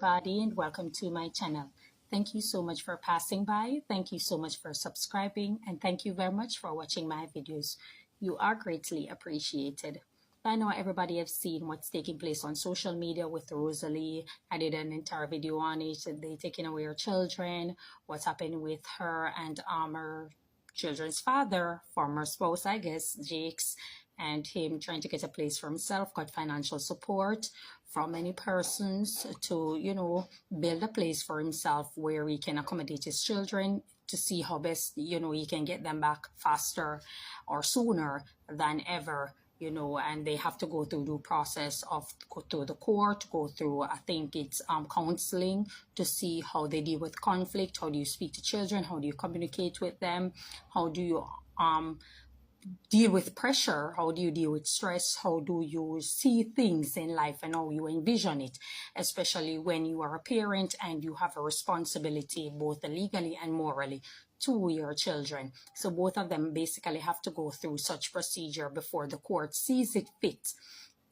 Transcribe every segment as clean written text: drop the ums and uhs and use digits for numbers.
everybody, and welcome to my channel. Thank you so much for passing by. Thank you so much for subscribing, and thank you very much for watching my videos. You are greatly appreciated. I know everybody has seen what's taking place on social media with Rosealee. I did an entire video on it. They taking away her children, what's happening with her and her children's father, former spouse, I guess, Jake's, and him trying to get a place for himself, got financial support from many persons to, build a place for himself where he can accommodate his children, to see how best, he can get them back faster or sooner than ever. And they have to go through the process of go to the court, go through, I think it's counseling to see how they deal with conflict, how do you speak to children, how do you communicate with them, how do you deal with pressure, how do you deal with stress, how do you see things in life and how you envision it, especially when you are a parent and you have a responsibility both legally and morally to your children. So both of them basically have to go through such procedure before the court sees it fit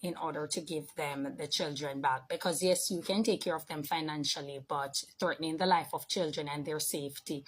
in order to give them the children back. Because yes, you can take care of them financially, but threatening the life of children and their safety,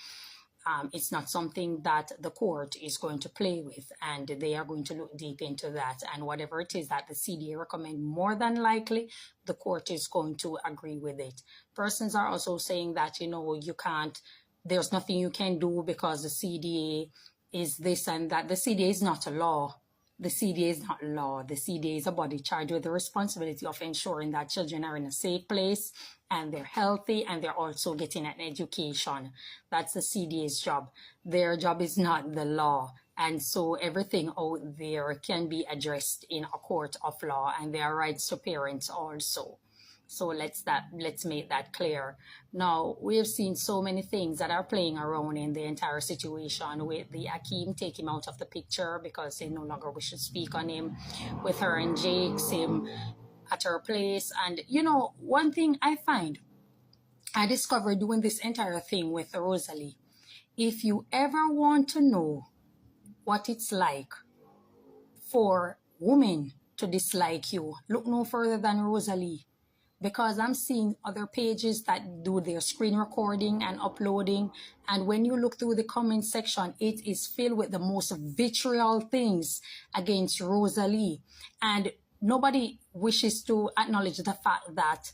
it's not something that the court is going to play with, and they are going to look deep into that. And whatever it is that the CDA recommend, more than likely the court is going to agree with it. Persons are also saying that, you can't, there's nothing you can do because the CDA is this and that. The CDA is not a law. The CDA is not law. The CDA is a body charged with the responsibility of ensuring that children are in a safe place and they're healthy and they're also getting an education. That's the CDA's job. Their job is not the law. And so everything out there can be addressed in a court of law, and there are rights to parents also. So let's make that clear. Now, we have seen so many things that are playing around in the entire situation with the Akeem, take him out of the picture because they no longer wish to speak on him, with her and Jake's, him at her place. And, one thing I discovered doing this entire thing with Rosealee, if you ever want to know what it's like for women to dislike you, look no further than Rosealee. Because I'm seeing other pages that do their screen recording and uploading, and when you look through the comment section, it is filled with the most vitriol things against Rosealee. And nobody wishes to acknowledge the fact that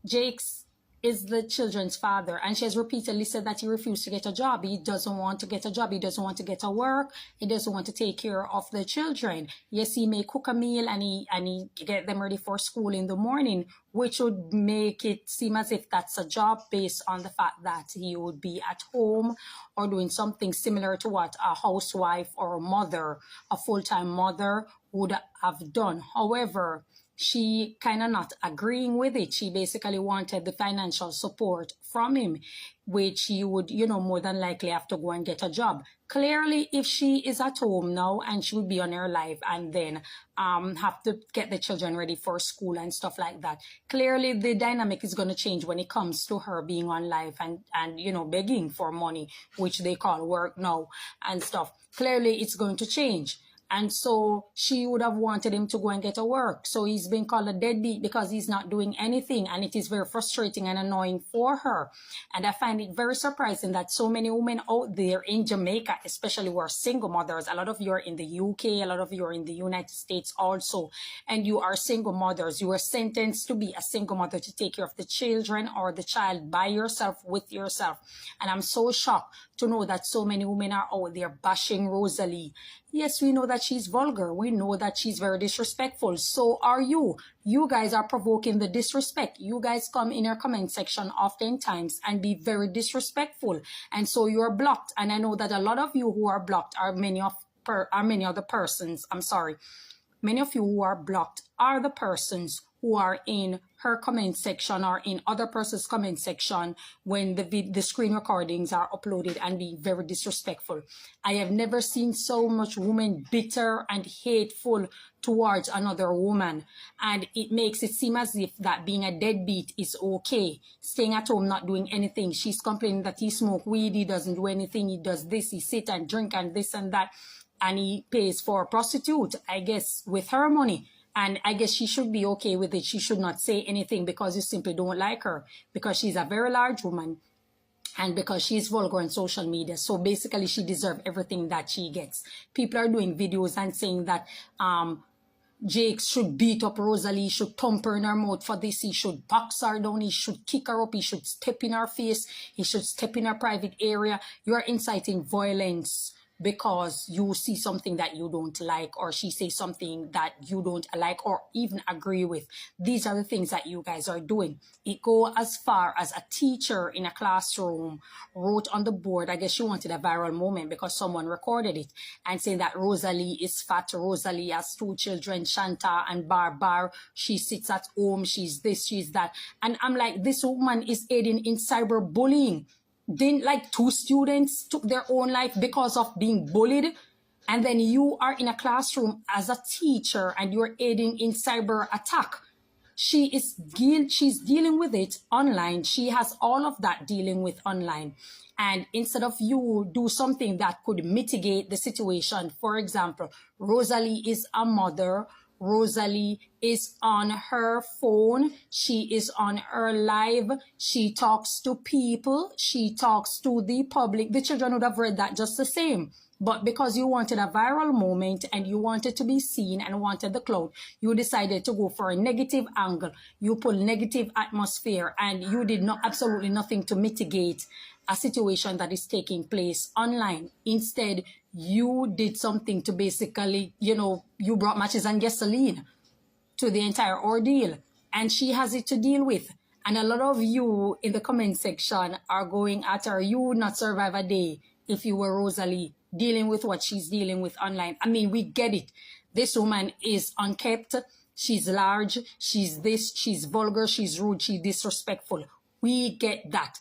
Jake's is the children's father, and she has repeatedly said that he refused to get a job. He doesn't want to get a job. He doesn't want to get a work. He doesn't want to take care of the children. Yes, he may cook a meal and he get them ready for school in the morning, which would make it seem as if that's a job based on the fact that he would be at home or doing something similar to what a housewife or a mother, a full-time mother, would have done. However, she kind of not agreeing with it. She basically wanted the financial support from him, which he would, more than likely have to go and get a job. Clearly, if she is at home now and she would be on her life and then have to get the children ready for school and stuff like that, clearly the dynamic is going to change when it comes to her being on life and begging for money, which they call work now and stuff. Clearly, it's going to change. And so she would have wanted him to go and get a work. So he's been called a deadbeat because he's not doing anything. And it is very frustrating and annoying for her. And I find it very surprising that so many women out there in Jamaica, especially who are single mothers, a lot of you are in the UK, a lot of you are in the United States also, and you are single mothers. You are sentenced to be a single mother to take care of the children or the child by yourself, with yourself. And I'm so shocked to know that so many women are out there bashing Rosealee. Yes, we know that she's vulgar. We know that she's very disrespectful. So are you. You guys are provoking the disrespect. You guys come in your comment section oftentimes and be very disrespectful. And so you're blocked. And I know that a lot of you who are blocked are many other persons. I'm sorry. Many of you who are blocked are the persons who are in her comment section or in other person's comment section when the screen recordings are uploaded and being very disrespectful. I have never seen so much women bitter and hateful towards another woman, and it makes it seem as if that being a deadbeat is okay. Staying at home, not doing anything. She's complaining that he smoke weed, he doesn't do anything, he does this, he sit and drink and this and that, and he pays for a prostitute, I guess, with her money. And I guess she should be okay with it. She should not say anything because you simply don't like her, because she's a very large woman and because she's vulgar on social media. So basically she deserves everything that she gets. People are doing videos and saying that Jake should beat up Rosealee, should thump her in her mouth for this, he should box her down, he should kick her up, he should step in her face, he should step in her private area. You are inciting violence because you see something that you don't like, or she says something that you don't like or even agree with. These are the things that you guys are doing. It go as far as a teacher in a classroom wrote on the board, I guess she wanted a viral moment because someone recorded it, and saying that Rosealee is fat, Rosealee has 2 children, Shanta and Barbar, she sits at home, she's this, she's that. And I'm like, this woman is aiding in cyberbullying. Didn't like 2 students took their own life because of being bullied, and then you are in a classroom as a teacher and you're aiding in cyber attack. She's dealing with it online. She has all of that dealing with online. And instead of you do something that could mitigate the situation, for example, Rosealee is a mother, Rosealee is on her phone, she is on her live, she talks to people, she talks to the public. The children would have read that just the same. But because you wanted a viral moment and you wanted to be seen and wanted the clout, you decided to go for a negative angle. You pull negative atmosphere and you did absolutely nothing to mitigate a situation that is taking place online. Instead, you did something to basically, you brought matches and gasoline to the entire ordeal, and she has it to deal with. And a lot of you in the comment section are going at her. You would not survive a day if you were Rosealee dealing with what she's dealing with online. I mean, we get it. This woman is unkept. She's large. She's this. She's vulgar. She's rude. She's disrespectful. We get that.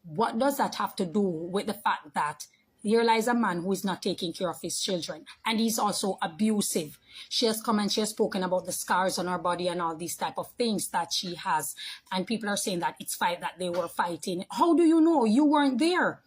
What does that have to do with the fact that here lies a man who is not taking care of his children, and he's also abusive? She has come and she has spoken about the scars on her body and all these type of things that she has, and people are saying that it's that they were fighting. How do you know? You weren't there.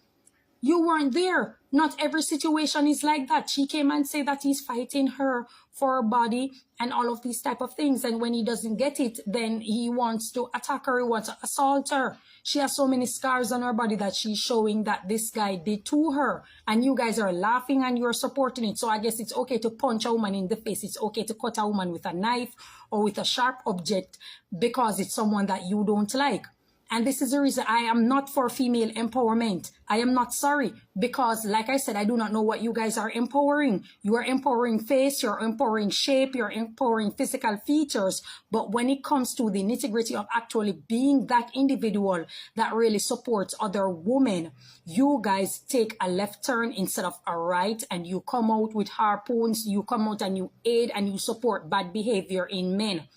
You weren't there. Not every situation is like that. She came and said that he's fighting her for her body and all of these type of things. And when he doesn't get it, then he wants to attack her. He wants to assault her. She has so many scars on her body that she's showing that this guy did to her. And you guys are laughing and you're supporting it. So I guess it's okay to punch a woman in the face. It's okay to cut a woman with a knife or with a sharp object because it's someone that you don't like. And this is the reason I am not for female empowerment. I am not sorry because, like I said, I do not know what you guys are empowering. You are empowering face, you're empowering shape, you're empowering physical features. But when it comes to the nitty-gritty of actually being that individual that really supports other women, you guys take a left turn instead of a right, and you come out with harpoons, you come out and you aid and you support bad behavior in men.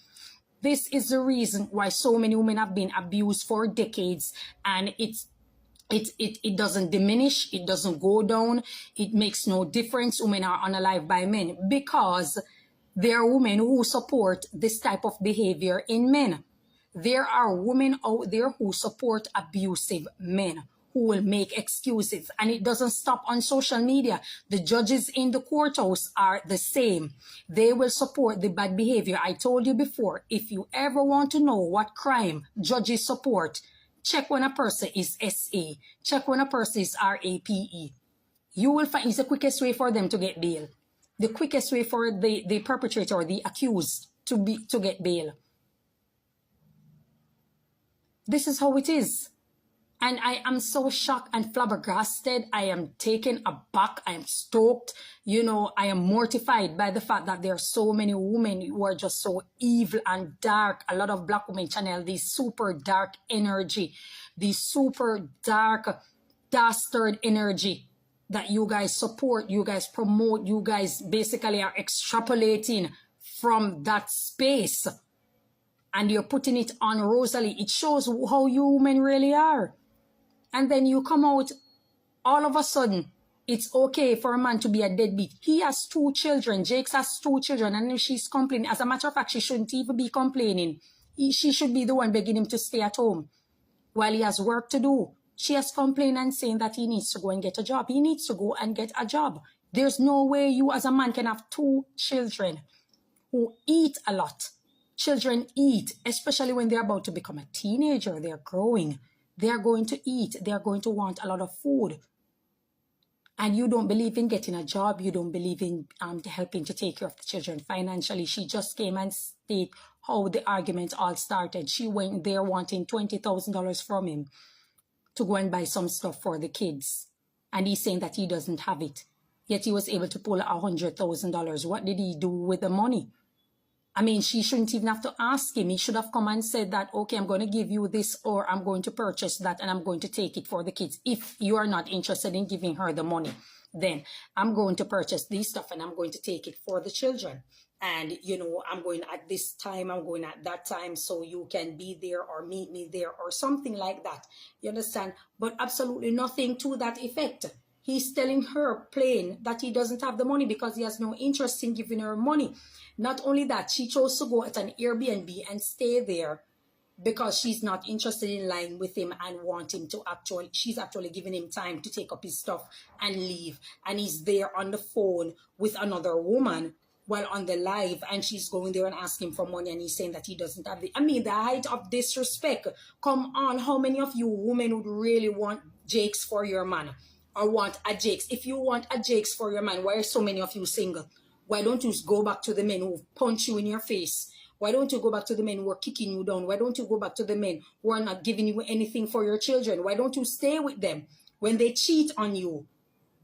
This is the reason why so many women have been abused for decades, and it doesn't diminish, it doesn't go down, it makes no difference. Women are unalived by men because there are women who support this type of behavior in men. There are women out there who support abusive men, who will make excuses, and it doesn't stop on social media. The judges in the courthouse are the same. They will support the bad behavior. I told you before, if you ever want to know what crime judges support, check when a person is SA. Check when a person is RAPE. You will find it's the quickest way for them to get bail. The quickest way for the perpetrator or the accused to get bail. This is how it is. And I am so shocked and flabbergasted. I am taken aback. I am stoked. I am mortified by the fact that there are so many women who are just so evil and dark. A lot of Black women channel this super dark energy, this super dark, dastard energy that you guys support, you guys promote, you guys basically are extrapolating from that space. And you're putting it on Rosealee. It shows how you women really are. And then you come out, all of a sudden, it's okay for a man to be a deadbeat. He has 2 children. Jake has 2 children. And if she's complaining, as a matter of fact, she shouldn't even be complaining. She should be the one begging him to stay at home while he has work to do. She has complained and saying that he needs to go and get a job. He needs to go and get a job. There's no way you as a man can have 2 children who eat a lot. Children eat, especially when they're about to become a teenager. They're growing. They're going to eat. They're going to want a lot of food. And you don't believe in getting a job. You don't believe in helping to take care of the children financially. She just came and stated how the argument all started. She went there wanting $20,000 from him to go and buy some stuff for the kids. And he's saying that he doesn't have it. Yet he was able to pull $100,000. What did he do with the money? I mean, she shouldn't even have to ask him. He should have come and said that, okay, I'm going to give you this, or I'm going to purchase that, and I'm going to take it for the kids. If you are not interested in giving her the money, then I'm going to purchase this stuff and I'm going to take it for the children. And, you know, I'm going at this time, I'm going at that time, so you can be there or meet me there or something like that. You understand? But absolutely nothing to that effect. He's telling her plain that he doesn't have the money because he has no interest in giving her money. Not only that, she chose to go at an Airbnb and stay there because she's not interested in lying with him and want him to she's actually giving him time to take up his stuff and leave. And he's there on the phone with another woman while on the live, and she's going there and asking for money, and he's saying that he doesn't have it. I mean, the height of disrespect. Come on, how many of you women would really want Jakes for your man? Or want a Jakes? If you want a Jakes for your man, why are so many of you single? Why don't you go back to the men who punch you in your face? Why don't you go back to the men who are kicking you down? Why don't you go back to the men who are not giving you anything for your children? Why don't you stay with them when they cheat on you?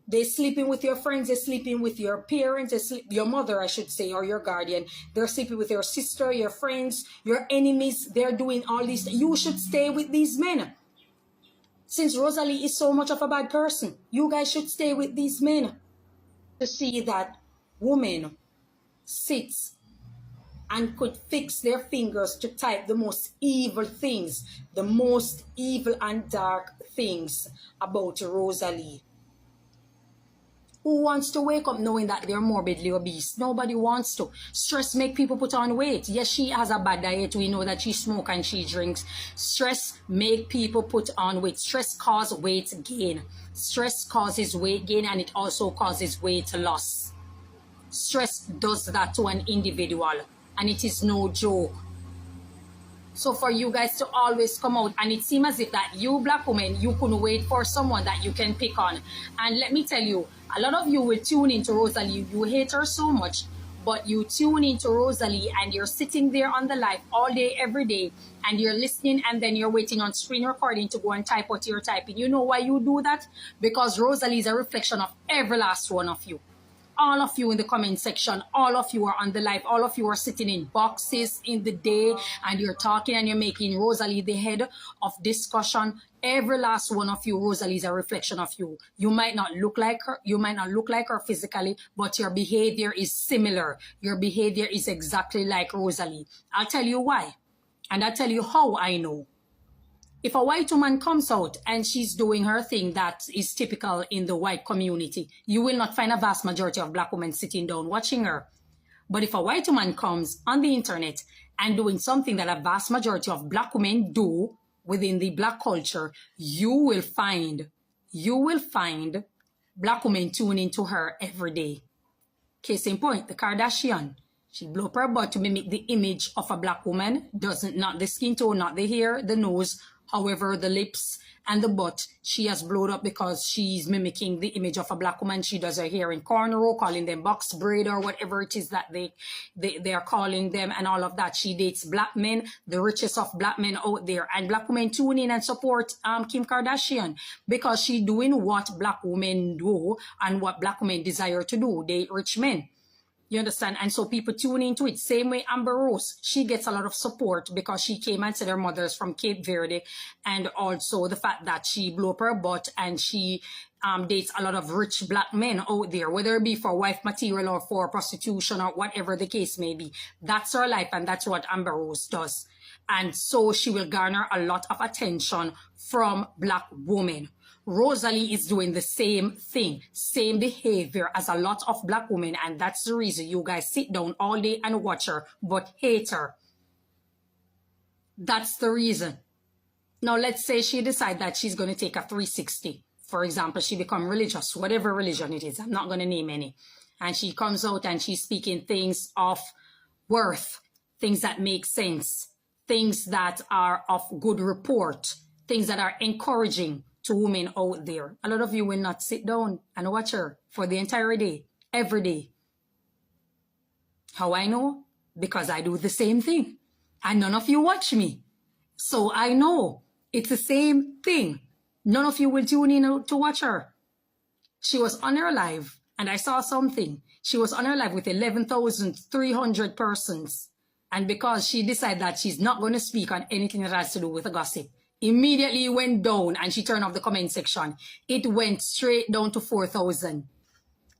They're sleeping with your friends, they're sleeping with your parents, your mother, I should say, or your guardian. They're sleeping with your sister, your friends, your enemies. They're doing all this. You should stay with these men. Since Rosealee is so much of a bad person, you guys should stay with these men. To see that woman sits and could fix their fingers to type the most evil things, the most evil and dark things about Rosealee. Who wants to wake up knowing that they're morbidly obese? Nobody wants to. Stress make people put on weight. Yes, she has a bad diet. We know that she smokes and she drinks. Stress make people put on weight. Stress causes weight gain. Stress causes weight gain, and it also causes weight loss. Stress does that to an individual, and it is no joke. So for you guys to always come out, and it seems as if that you black women, you couldn't wait for someone that you can pick on. And let me tell you, a lot of you will tune into Rosealee. You hate her so much, but you tune into Rosealee and you're sitting there on the live all day, every day, and you're listening, and then you're waiting on screen recording to go and type what you're typing. You know why you do that? Because Rosealee is a reflection of every last one of you. All of you in the comment section, all of you are on the live, all of you are sitting in boxes in the day, and you're talking and you're making Rosealee the head of discussion. Every last one of you, Rosealee is a reflection of you. You might not look like her, you might not look like her physically, but your behavior is similar. Your behavior is exactly like Rosealee. I'll tell you why, and I'll tell you how I know. If a white woman comes out and she's doing her thing that is typical in the white community, you will not find a vast majority of black women sitting down watching her. But if a white woman comes on the internet and doing something that a vast majority of black women do within the black culture, you will find black women tuning into her every day. Case in point, the Kardashian. She blew up her butt to mimic the image of a black woman. Not the skin tone, not the hair, the nose. However, the lips and the butt, she has blown up because she's mimicking the image of a black woman. She does her hair in cornrow, calling them box braid or whatever it is that they are calling them, and all of that. She dates black men, the richest of black men out there. And black women tune in and support Kim Kardashian because she doing what black women do and what black women desire to do. Date rich men. You understand? And so people tune into it. Same way Amber Rose. She gets a lot of support because she came and said her mother's from Cape Verde. And also the fact that she blew up her butt and she dates a lot of rich black men out there, whether it be for wife material or for prostitution or whatever the case may be. That's her life, and that's what Amber Rose does. And so she will garner a lot of attention from black women. Rosealee is doing the same thing, same behavior as a lot of black women, and that's the reason you guys sit down all day and watch her, but hate her. That's the reason. Now, let's say she decides that she's going to take a 360. For example, she become religious, whatever religion it is. I'm not going to name any. And she comes out and she's speaking things of worth, things that make sense, things that are of good report, things that are encouraging to women out there. A lot of you will not sit down and watch her for the entire day, every day. How I know? Because I do the same thing. And none of you watch me. So I know it's the same thing. None of you will tune in to watch her. She was on her live and I saw something. She was on her live with 11,300 persons. And because she decided that she's not going to speak on anything that has to do with the gossip, immediately it went down and she turned off the comment section. It went straight down to 4,000.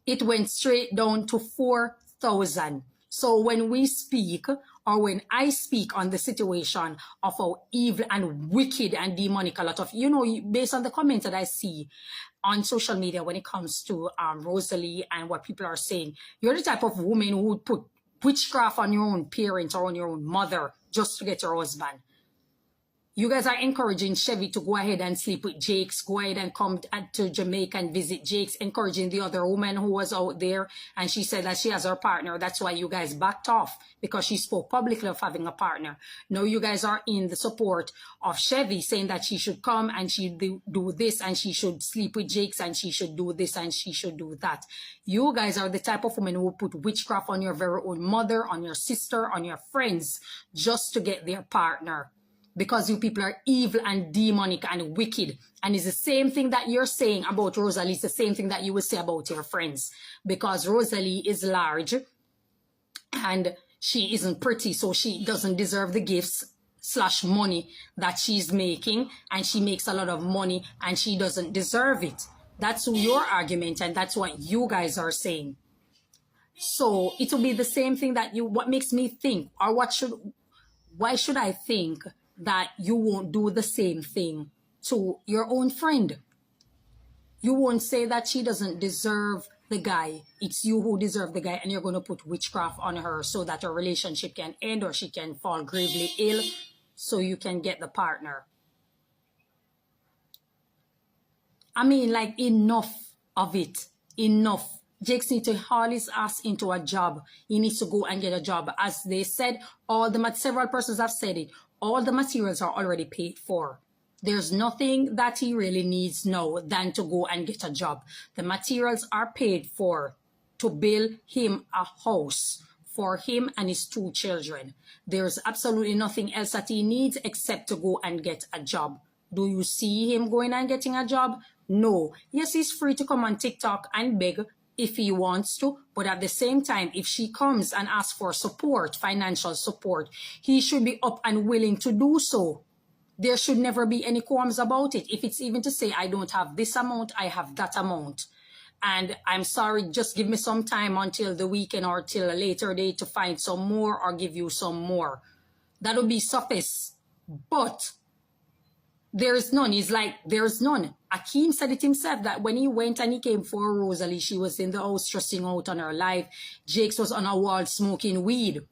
It went straight down to 4,000. So when we speak, or when I speak on the situation of how evil and wicked and demonic a lot of, based on the comments that I see on social media when it comes to Rosealee and what people are saying, you're the type of woman who would put witchcraft on your own parents or on your own mother just to get your husband. You guys are encouraging Chevy to go ahead and sleep with Jakes, go ahead and come to Jamaica and visit Jakes, encouraging the other woman who was out there and she said that she has her partner. That's why you guys backed off, because she spoke publicly of having a partner. Now you guys are in the support of Chevy, saying that she should come and she do this and she should sleep with Jakes and she should do this and she should do that. You guys are the type of women who will put witchcraft on your very own mother, on your sister, on your friends, just to get their partner. Because you people are evil and demonic and wicked. And it's the same thing that you're saying about Rosealee. It's the same thing that you will say about your friends. Because Rosealee is large and she isn't pretty, so she doesn't deserve the gifts / money that she's making. And she makes a lot of money and she doesn't deserve it. That's your argument and that's what you guys are saying. So it will be the same thing that what makes me think, or why should I think that you won't do the same thing to your own friend? You won't say that she doesn't deserve the guy. It's you who deserve the guy, and you're going to put witchcraft on her so that her relationship can end or she can fall gravely ill so you can get the partner. I mean, like, enough of it. Enough. Jakes needs to haul his ass into a job. He needs to go and get a job. As they said, several persons have said it, all the materials are already paid for. There's nothing that he really needs now than to go and get a job. The materials are paid for to build him a house for him and his 2 children. There's absolutely nothing else that he needs except to go and get a job. Do you see him going and getting a job? No. Yes, he's free to come on TikTok and beg if he wants to, but at the same time, if she comes and asks for support, financial support, he should be up and willing to do so. There should never be any qualms about it. If it's even to say, I don't have this amount, I have that amount. And I'm sorry, just give me some time until the weekend or till a later day to find some more or give you some more. That would be suffice. But there's none. He's like, there's none. Akeem said it himself that when he went and he came for Rosealee, she was in the house stressing out on her life. Jakes was on a wall smoking weed.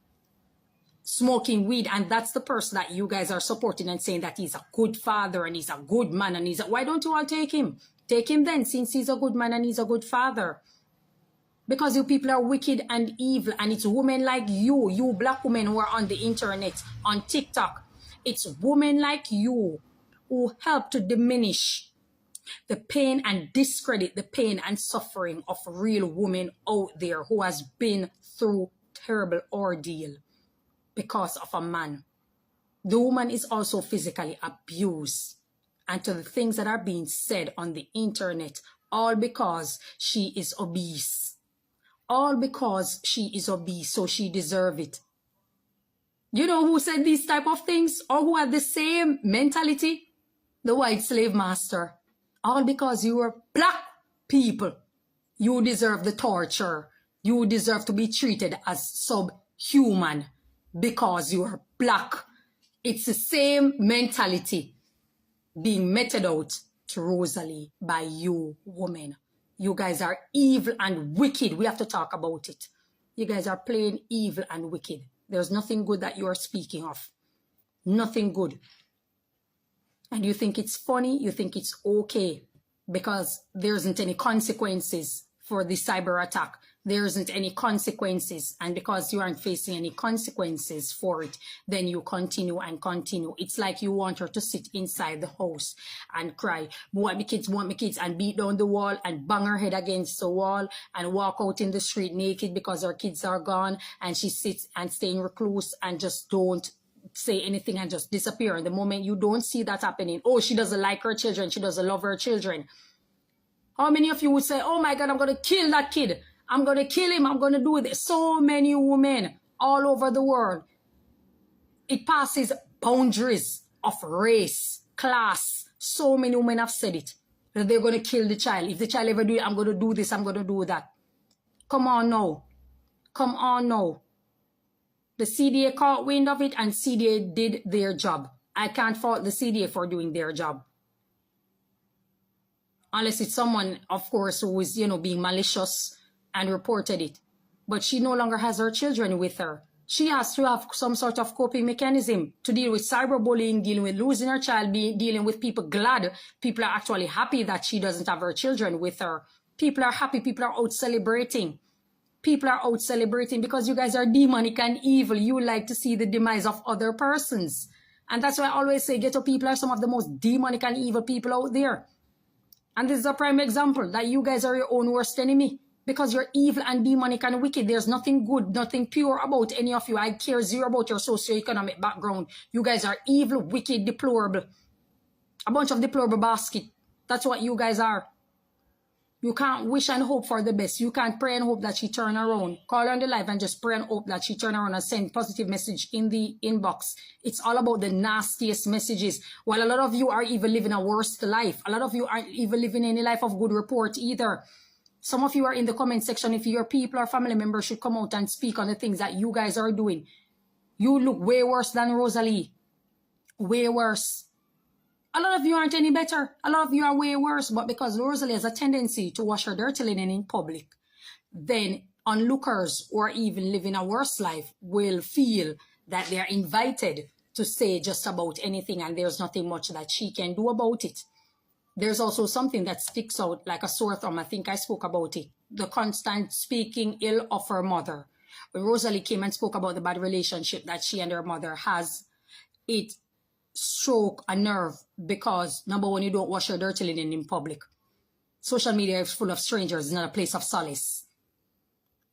And that's the person that you guys are supporting and saying that he's a good father and he's a good man. And why don't you all take him? Take him then, since he's a good man and he's a good father. Because you people are wicked and evil. And it's women like you black women who are on the internet, on TikTok. It's women like you who help to diminish the pain and discredit the pain and suffering of real women out there who has been through terrible ordeal because of a man. The woman is also physically abused, and to the things that are being said on the internet, all because she is obese. All because she is obese, so she deserves it. You know who said these type of things, or who had the same mentality? The white slave master. All because you are black people. You deserve the torture. You deserve to be treated as subhuman because you are black. It's the same mentality being meted out to Rosealee by you women. You guys are evil and wicked. We have to talk about it. You guys are plain evil and wicked. There's nothing good that you are speaking of. Nothing good. And you think it's funny, you think it's okay because there isn't any consequences for the cyber attack. there isn't any consequences, and because you aren't facing any consequences for it, then you continue and continue. It's like you want her to sit inside the house and cry, want me kids, and beat down the wall and bang her head against the wall and walk out in the street naked because her kids are gone, and she sits and staying recluse and just don't say anything and just disappear. And the moment you don't see that happening, oh, she doesn't like her children, she doesn't love her children. How many of you would say, oh my God, I'm going to kill that kid, I'm going to kill him, I'm going to do this? So many women all over the world. It passes boundaries of race, class. So many women have said it, that they're going to kill the child. If the child ever do it, I'm going to do this, I'm going to do that. Come on now. Come on now. The CDA caught wind of it, and CDA did their job. I can't fault the CDA for doing their job. Unless it's someone, of course, who is, being malicious and reported it. But she no longer has her children with her. She has to have some sort of coping mechanism to deal with cyberbullying, dealing with losing her child, dealing with people glad. People are actually happy that she doesn't have her children with her. People are happy. People are out celebrating. People are out celebrating because you guys are demonic and evil. You like to see the demise of other persons. And that's why I always say ghetto people are some of the most demonic and evil people out there. And this is a prime example that you guys are your own worst enemy. Because you're evil and demonic and wicked. There's nothing good, nothing pure about any of you. I care zero about your socioeconomic background. You guys are evil, wicked, deplorable. A bunch of deplorable basket. That's what you guys are. You can't wish and hope for the best. You can't pray and hope that she turn around. Call her on the live and just pray and hope that she turn around and send positive message in the inbox. It's all about the nastiest messages. While a lot of you are even living a worse life. A lot of you aren't even living any life of good report either. Some of you are in the comment section. If your people or family members should come out and speak on the things that you guys are doing. You look way worse than Rosealee. Way worse. A lot of you aren't any better. A lot of you are way worse. But because Rosealee has a tendency to wash her dirty linen in public, then onlookers or even living a worse life will feel that they are invited to say just about anything, and there's nothing much that she can do about it. There's also something that sticks out like a sore thumb. I think I spoke about it. The constant speaking ill of her mother. When Rosealee came and spoke about the bad relationship that she and her mother has, it struck a nerve because, number one, you don't wash your dirty linen in public. Social media is full of strangers. It's not a place of solace.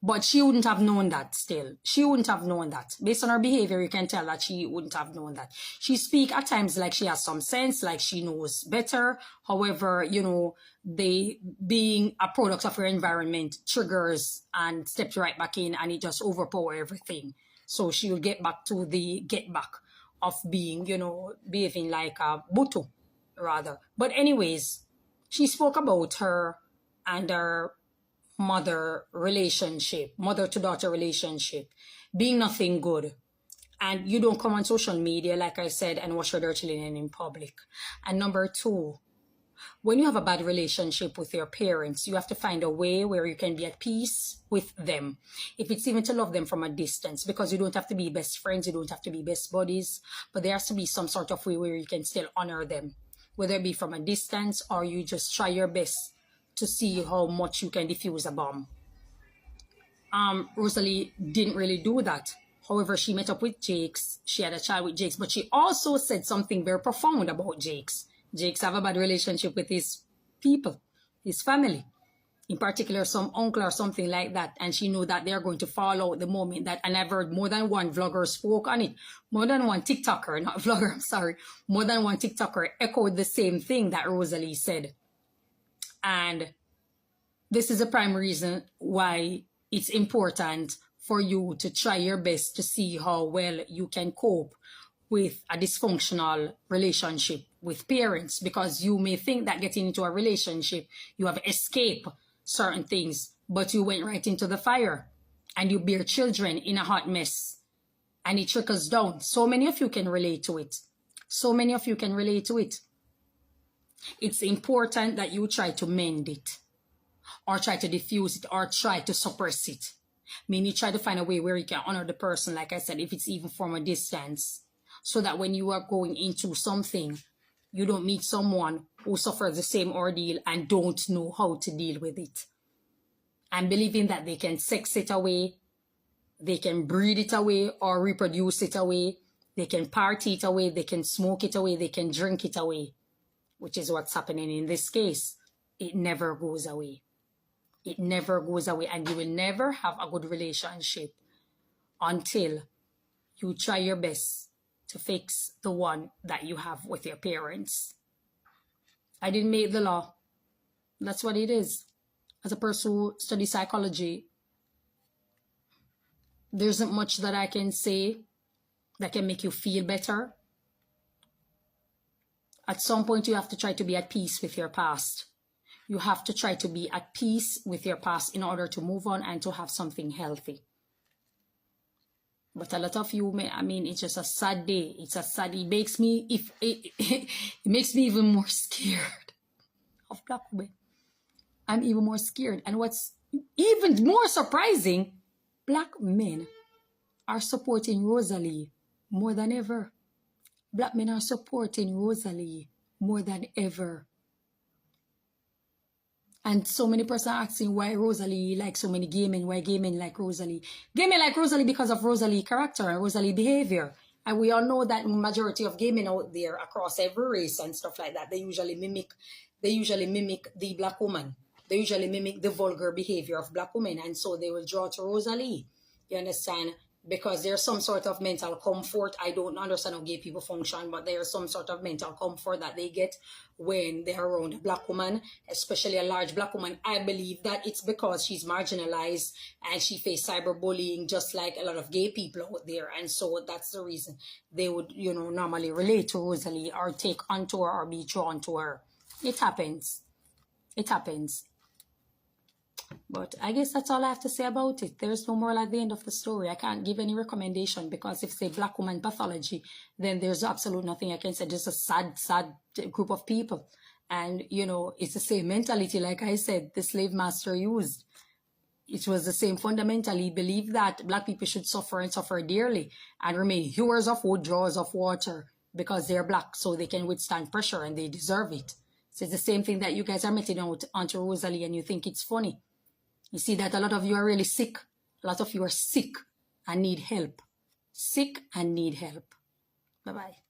But she wouldn't have known that still. She wouldn't have known that. Based on her behavior, you can tell that she wouldn't have known that. She speaks at times like she has some sense, like she knows better. However, they being a product of her environment triggers and steps right back in, and it just overpowers everything. So she will get back to the get back of being, behaving like a butu, rather. But anyways, she spoke about her and her mother relationship, mother to daughter relationship, being nothing good. And you don't come on social media, like I said, and wash your dirty linen in public. And number two, when you have a bad relationship with your parents, you have to find a way where you can be at peace with them. If it's even to love them from a distance, because you don't have to be best friends, you don't have to be best buddies, but there has to be some sort of way where you can still honor them, whether it be from a distance or you just try your best to see how much you can diffuse a bomb. Rosealee didn't really do that. However, she met up with Jakes. She had a child with Jakes, but she also said something very profound about Jakes. Jakes have a bad relationship with his people, his family, in particular some uncle or something like that, and she knew that they're going to fall out the moment that, and I've heard more than one vlogger spoke on it, more than one TikToker, not vlogger, I'm sorry, more than one TikToker echoed the same thing that Rosealee said. And this is a prime reason why it's important for you to try your best to see how well you can cope with a dysfunctional relationship with parents, because you may think that getting into a relationship, you have escaped certain things, but you went right into the fire and you bear children in a hot mess and it trickles down. So many of you can relate to it. So many of you can relate to it. It's important that you try to mend it, or try to diffuse it, or try to suppress it. Meaning try to find a way where you can honor the person, like I said, if it's even from a distance, so that when you are going into something, you don't meet someone who suffers the same ordeal and don't know how to deal with it. and believing that they can sex it away, they can breed it away or reproduce it away, they can party it away, they can smoke it away, they can drink it away, which is what's happening in this case. It never goes away. It never goes away, and you will never have a good relationship until you try your best to fix the one that you have with your parents. I didn't make the law. That's what it is. As a person who studies psychology, there isn't much that I can say that can make you feel better. At some point, you have to try to be at peace with your past. You have to try to be at peace with your past in order to move on and to have something healthy. But a lot of you, I mean, it's just a sad day. It's a sad, it makes me even more scared of Black women. I'm even more scared. And what's even more surprising, Black men are supporting Rosealee more than ever. Black men are supporting Rosealee more than ever. And so many persons are asking why Rosealee like so many gay men, why gay men like Rosealee. Gay men like Rosealee because of Rosealee character and Rosealee behavior. And we all know that majority of gay men out there across every race and stuff like that, they usually mimic the Black woman. They usually mimic the vulgar behavior of Black women. And so they will draw to Rosealee. You understand? Because there's some sort of mental comfort. I don't understand how gay people function, but there's some sort of mental comfort that they get when they're around a Black woman, especially a large Black woman. I believe that it's because she's marginalized and she faced cyberbullying just like a lot of gay people out there. And so that's the reason they would, you know, normally relate to Rosealee or take onto her or be drawn to her. It happens. It happens. But I guess that's all I have to say about it. There's no moral at the end of the story. I can't give any recommendation because if it's a Black woman pathology, then there's absolutely nothing I can say. Just a sad group of people. And, you know, it's the same mentality, like I said, the slave master used. It was the same fundamentally. He believed that Black people should suffer and suffer dearly and remain hewers of wood, drawers of water because they're Black, so they can withstand pressure and they deserve it. So it's the same thing that you guys are meting out onto Rosealee and you think it's funny. You see that a lot of you are really sick. A lot of you are sick and need help. Sick and need help. Bye-bye.